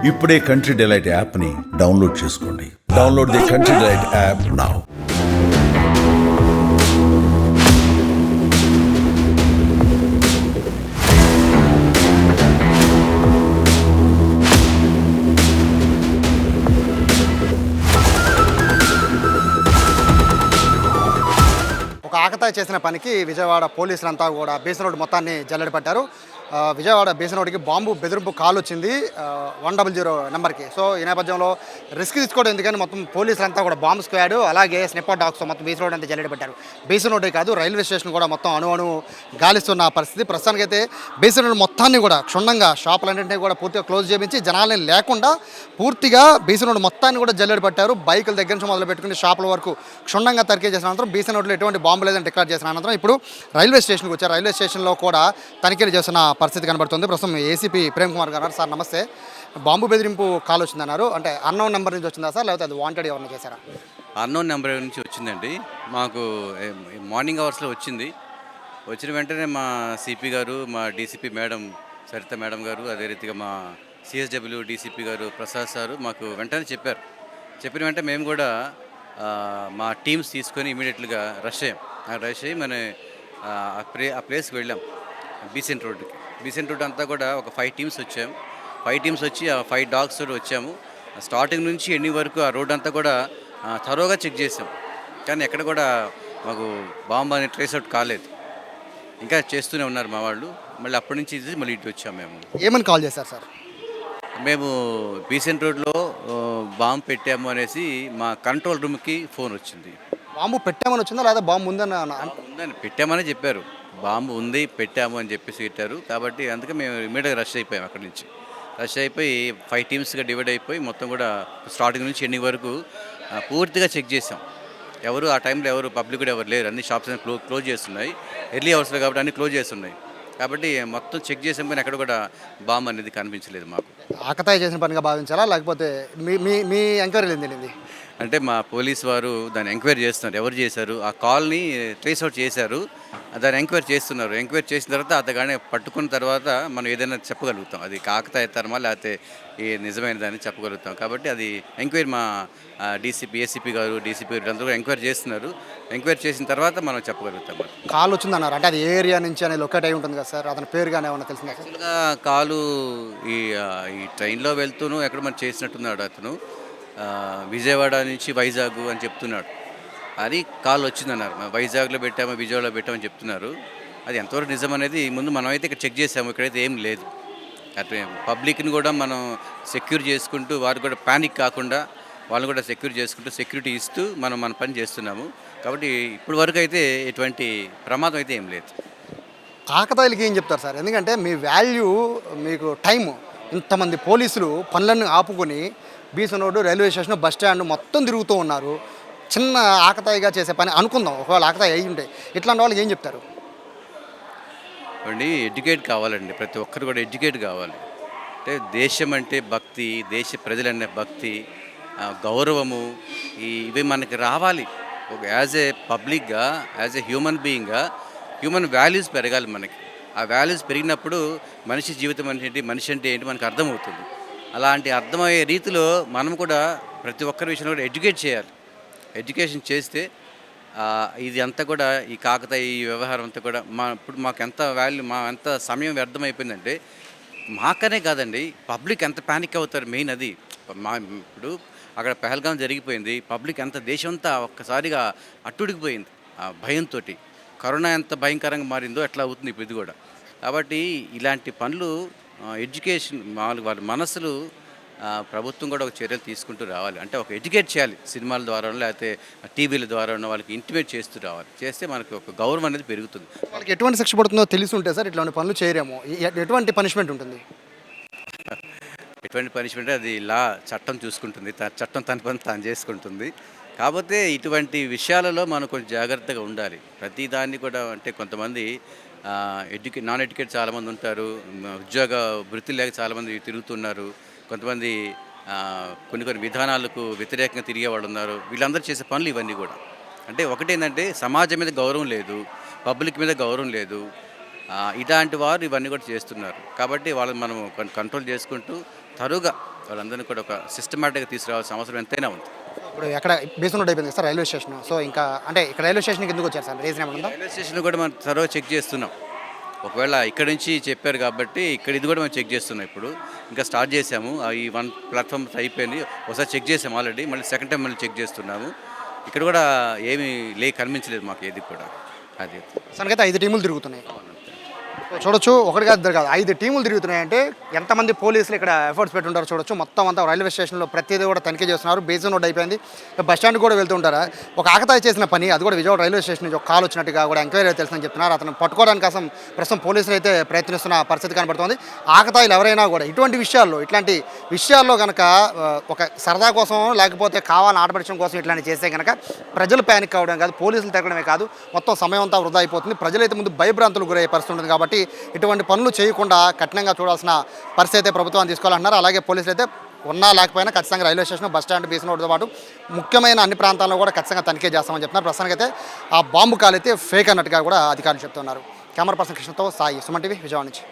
ఇప్పుడే country delight యాప్ని download చేసుకోండి. Download the country delight app now. ఒక ఆకతాయి చేసిన పనికి విజయవాడ పోలీసులంతా కూడా బీసన్ రోడ్ మొత్తాన్ని జల్లెడ పట్టారు. విజయవాడ బీసన్ రోడ్డుకి బాంబు బెదిరింపు కాల్ వచ్చింది 100 నెంబర్కి. సో ఈ నేపథ్యంలో రిస్క్ తీసుకోవడం ఎందుకని మొత్తం పోలీసులంతా కూడా బాంబు స్క్వాడ్ అలాగే స్నిప్పర్ డాగ్స్తో మొత్తం బీసన్ రోడ్ అంతా జల్లెడ పట్టారు. బీసన్ రోడ్డే కాదు రైల్వే స్టేషన్ కూడా మొత్తం అణు గాలిస్తున్న పరిస్థితి. ప్రస్తుతానికైతే బీసన్ రోడ్ మొత్తాన్ని కూడా క్షుణ్ణంగా షాపులన్నింటినీ కూడా పూర్తిగా క్లోజ్ చేయించి జనాలని లేకుండా పూర్తిగా బీసన్ రోడ్ మొత్తాన్ని కూడా జల్లెడ పట్టారు. బైకుల దగ్గర నుంచి మొదలు పెట్టుకుని షాపుల వరకు క్షుణ్ణంగా తనిఖీ చేసిన అనంతరం బీసన్ రోడ్లో ఎటువంటి బాంబు లేదని డిక్లేర్ చేసిన అనంతరం ఇప్పుడు రైల్వే స్టేషన్కి వచ్చారు. రైల్వే స్టేషన్లో కూడా తనిఖీలు చేస్తున్న పరిస్థితి కనబడుతుంది. ప్రస్తుతం ఏసీపీ ప్రేమ్ కుమార్ గారు. సార్ నమస్తే. బాంబు బెదిరింపు కాల్ వచ్చిందన్నారు, అంటే అన్నోన్ నెంబర్ నుంచి వచ్చిందా సార్, లేకపోతే అది వాంటెడ్ ఎవరిని చేశారా? అన్నోన్ నెంబర్ నుంచి వచ్చిందండి. మాకు మార్నింగ్ అవర్స్లో వచ్చింది. వచ్చిన వెంటనే మా సిపి గారు, మా డీసీపీ మేడం సరిత మేడం గారు, అదే రీతిగా మా సిఎస్డబ్ల్యూ డీసీపీ గారు ప్రసాద్ సారు మాకు వెంటనే చెప్పారు. చెప్పిన వెంటనే మేము కూడా మా టీమ్స్ తీసుకొని ఇమీడియట్గా రష్ అయ్యి మన ఆ ప్లేస్కి వెళ్ళాం. బీసెంట్ రోడ్ అంతా కూడా ఒక 5 టీమ్స్ వచ్చాం. 5 టీమ్స్ వచ్చి ఆ 5 డాగ్స్ తోటి వచ్చాము. స్టార్టింగ్ నుంచి ఎండి వరకు ఆ రోడ్ అంతా కూడా థరోగా చెక్ చేసాం. కానీ ఎక్కడ కూడా మాకు బాంబు అని ట్రేస్ అవుట్ కాలేదు. ఇంకా చేస్తూనే ఉన్నారు మా వాళ్ళు. మళ్ళీ అప్పటి నుంచి మళ్ళీ ఇటు వచ్చాము. మేము ఏమని కాల్ చేశారు సార్? మేము బీసెంట్ రోడ్లో బాంబు పెట్టాము అనేసి మా కంట్రోల్ రూమ్కి ఫోన్ వచ్చింది. బాంబు పెట్టామని వచ్చిందా లేదా బాంబు ఉందని పెట్టామని చెప్పారు. బాంబు ఉంది పెట్టాము అని చెప్పేసి పెట్టారు. కాబట్టి అందుకే మేము ఇమీడియట్గా రష్ అయిపోయాం. అక్కడి నుంచి రష్ అయిపోయి 5 టీమ్స్గా డివైడ్ అయిపోయి మొత్తం కూడా స్టార్టింగ్ నుంచి ఎండింగ్ వరకు పూర్తిగా చెక్ చేసాం. ఆ టైంలో ఎవరు పబ్లిక్ కూడా ఎవరు లేరు. అన్ని షాప్స్ అన్ని క్లోజ్ చేస్తున్నాయి. ఎర్లీ అవర్స్లో కాబట్టి అన్ని క్లోజ్ చేస్తున్నాయి. కాబట్టి మొత్తం చెక్ చేసాం కానీ ఎక్కడ కూడా బాంబు అనేది కనిపించలేదు మాకు. ఆకతాయి చేసిన పనిగా భావించాలా, లేకపోతే మీ ఎంక్వైరీ ఏంది? అంటే మా పోలీస్ వారు దాన్ని ఎంక్వైరీ చేస్తున్నారు. ఎవరు చేశారు ఆ కాల్ని ట్రేస్ అవుట్ చేశారు, దాన్ని ఎంక్వైరీ చేస్తున్నారు. ఎంక్వైరీ చేసిన తర్వాత అతగానే పట్టుకున్న తర్వాత మనం ఏదైనా చెప్పగలుగుతాం. అది కాకతాయితరమా లేకపోతే ఈ నిజమైన దాన్ని చెప్పగలుగుతాం. కాబట్టి అది ఎంక్వైరీ మా ఏసీపీ గారు డీసీపీ గారు అందరూ ఎంక్వైరీ చేస్తున్నారు. ఎంక్వైరీ చేసిన తర్వాత మనం చెప్పగలుగుతాం. కాల్ వచ్చిందన్నారు, అంటే అది ఏ ఏరియా నుంచి అనేది లొకేట్ అయి ఉంటుంది కదా సార్, అతని పేరుగానే ఏమన్నా తెలిసిందా? యాక్చువల్గా కాలు ఈ ట్రైన్లో వెళ్తూను ఎక్కడ మనం చేసినట్టున్నాడు. అతను విజయవాడ నుంచి వైజాగ్ అని చెప్తున్నాడు. అది కాల్ వచ్చిందన్నారు. వైజాగ్లో పెట్టామో విజయవాడలో పెట్టామని చెప్తున్నారు. అది ఎంతవరకు నిజం అనేది ముందు మనం అయితే ఇక్కడ చెక్ చేసాము. ఇక్కడైతే ఏం లేదు. అటు పబ్లిక్ని కూడా మనం సెక్యూర్ చేసుకుంటూ వారు కూడా ప్యానిక్ కాకుండా వాళ్ళని కూడా సెక్యూర్ చేసుకుంటూ సెక్యూరిటీ ఇస్తూ మన పని చేస్తున్నాము. కాబట్టి ఇప్పటి వరకు అయితే ఎటువంటి ప్రమాదం అయితే ఏం లేదు. ఆకతాయిలకి ఏం చెప్తారు సార్? ఎందుకంటే మీ వాల్యూ, మీకు టైము, ఇంతమంది పోలీసులు పనులన్నీ ఆపుకొని బీసన్ road, railway station, bus stand మొత్తం తిరుగుతూ ఉన్నారు. చిన్న ఆకతాయిగా చేసే పని అనుకుందాం, ఒకవేళ ఆకతాయి అయ్యి ఉంటే ఇట్లాంటి వాళ్ళకి ఏం చెప్తారు? అండి ఎడ్యుకేట్ కావాలండి. ప్రతి ఒక్కరు కూడా ఎడ్యుకేట్ కావాలి. అంటే దేశం అంటే భక్తి, దేశ ప్రజలనే భక్తి, గౌరవము ఇవి మనకి రావాలి. ఒక యాజ్ ఏ పబ్లిక్గా, యాజ్ ఏ హ్యూమన్ బీయింగ్గా హ్యూమన్ వాల్యూస్ పెరగాలి మనకి. ఆ వాల్యూస్ పెరిగినప్పుడు మనిషి జీవితం అంటే మనిషి అంటే ఏంటి మనకు అర్థమవుతుంది. అలాంటి అర్థమయ్యే రీతిలో మనం కూడా ప్రతి ఒక్కరి విషయంలో కూడా ఎడ్యుకేట్ చేయాలి. ఎడ్యుకేషన్ చేస్తే ఇది అంతా కూడా ఈ కాకతాయి ఈ వ్యవహారం అంతా కూడా ఇప్పుడు మాకు ఎంత వాల్యూ, ఎంత సమయం వ్యర్థమైపోయిందంటే మాకనే కాదండి, పబ్లిక్ ఎంత ప్యానిక్ అవుతారు. మెయిన్ అది ఇప్పుడు అక్కడ పహల్గాం జరిగిపోయింది. పబ్లిక్ ఎంత దేశం అంతా ఒక్కసారిగా అట్టుడికిపోయింది ఆ భయంతో. కరోనా ఎంత భయంకరంగా మారిందో ఎట్లా అవుతుంది ఇప్పుడు ఇది కూడా. కాబట్టి ఇలాంటి పనులు ఎడ్యుకేషన్ వాళ్ళ మనసులు ప్రభుత్వం కూడా ఒక చర్యలు తీసుకుంటూ రావాలి. అంటే ఒక ఎడ్యుకేట్ చేయాలి. సినిమాల ద్వారా లేకపోతే టీవీల ద్వారా వాళ్ళకి ఇంటిమేట్ చేస్తూ రావాలి. చేస్తే మనకి ఒక గౌరవం అనేది పెరుగుతుంది. వాళ్ళకి ఎటువంటి శిక్ష పడుతుందో తెలిసి ఉంటే సార్ ఇట్లాంటి పనులు చేయరేమో, ఎటువంటి పనిష్మెంట్ ఉంటుంది? ఎటువంటి పనిష్మెంట్ అది చట్టం చూసుకుంటుంది. చట్టం తన పని తాను చేసుకుంటుంది. కాకపోతే ఇటువంటి విషయాలలో మనం కొంచెం జాగ్రత్తగా ఉండాలి. ప్రతిదాన్ని కూడా అంటే కొంతమంది నాన్ ఎడ్యుకేట్ చాలామంది ఉంటారు. ఉద్యోగ వృత్తి లేక చాలామంది తిరుగుతున్నారు. కొంతమంది కొన్ని విధానాలకు వ్యతిరేకంగా తిరిగే వాళ్ళు ఉన్నారు. వీళ్ళందరూ చేసే పనులు ఇవన్నీ కూడా అంటే ఒకటేంటంటే సమాజం మీద గౌరవం లేదు, పబ్లిక్ మీద గౌరవం లేదు. ఇలాంటి వారు ఇవన్నీ కూడా చేస్తున్నారు. కాబట్టి వాళ్ళని మనం కంట్రోల్ చేసుకుంటూ తరుగా వాళ్ళందరినీ కూడా ఒక సిస్టమేటిక్గా తీసుకురావాల్సిన అవసరం ఎంతైనా ఉంది. ఇప్పుడు ఎక్కడ బేసిన్ రోడ్ అయిపోయింది సార్ రైల్వే స్టేషన్. సో ఇంకా అంటే ఇక్కడ రైల్వే స్టేషన్కి ఎందుకు వచ్చారు సార్, రీజన్ ఏమైనా ఉందా? రైల్వే స్టేషన్ కూడా మనం త్వరగా చెక్ చేస్తున్నాం. ఒకవేళ ఇక్కడ నుంచి చెప్పారు కాబట్టి ఇక్కడ ఇది కూడా మేము చెక్ చేస్తున్నాం. ఇప్పుడు ఇంకా స్టార్ట్ చేసాము. ఈ 1 ప్లాట్ఫామ్ అయిపోయింది, ఒకసారి చెక్ చేసాము ఆల్రెడీ, మళ్ళీ సెకండ్ టైం మళ్ళీ చెక్ చేస్తున్నాము. ఇక్కడ కూడా ఏమీ కనిపించలేదు మాకు ఏది కూడా. అది అసలుకైతే 5 టీములు తిరుగుతున్నాయి. చూడొచ్చు, ఒకటి కాదు ఇద్దరు కాదు 5 టీములు తిరుగుతున్నాయంటే ఎంతమంది పోలీసులు ఇక్కడ ఎఫర్ట్స్ పెట్టుంటారు చూడొచ్చు. మొత్తం అంతా రైల్వే స్టేషన్లో ప్రతిదీ కూడా తనిఖీ చేస్తున్నారు. బేసిన్ రోడ్ అయిపోయింది, బస్ స్టాండ్ కూడా వెళ్తుంటారా. ఒక ఆకతాయి చేసిన పని, అది కూడా విజయవాడ రైల్వే స్టేషన్ నుంచి ఒక కాల్ వచ్చినట్టుగా కూడా ఎంక్వైరీ తెలుస్తుందని చెప్తున్నారు. అతను పట్టుకోవడానికి కోసం ప్రస్తుతం పోలీసులు అయితే ప్రయత్నిస్తున్న పరిస్థితి కనబడుతుంది. ఆకతాయిలు ఎవరైనా కూడా ఇట్లాంటి విషయాల్లో కనుక ఒక సరదా కోసం లేకపోతే కావాలని ఆటపడడం కోసం ఇట్లాంటి చేస్తే కనుక ప్రజలు ప్యానిక్ అవ్వడం కాదు, పోలీసులు తిరగడమే కాదు, మొత్తం సమయం అంతా వృధా అయిపోతుంది. ప్రజలైతే ముందు భయభ్రాంతులు గురయ్యే పరిస్థితి ఉంటుంది. కాబట్టి ఇటువంటి పనులు చేయకుండా కఠినంగా చూడాల్సిన పరిస్థితి అయితే ప్రభుత్వాన్ని తీసుకోవాలంటున్నారు. అలాగే పోలీసులు అయితే ఉన్నా లేకపోయినా ఖచ్చితంగా railway station, bus stand, BC రోడ్తో పాటు ముఖ్యమైన అన్ని ప్రాంతాల్లో కూడా ఖచ్చితంగా తనిఖీ చేస్తామని చెప్తున్నారు. ప్రస్తుతానికి అయితే ఆ బాంబు కాల్ అయితే ఫేక్ అన్నట్టుగా కూడా అధికారులు చెప్తున్నారు. కెమెరా పర్సన్ కృష్ణతో సాయి, సుమన్ టీవీ, విజయవాడ నుంచి.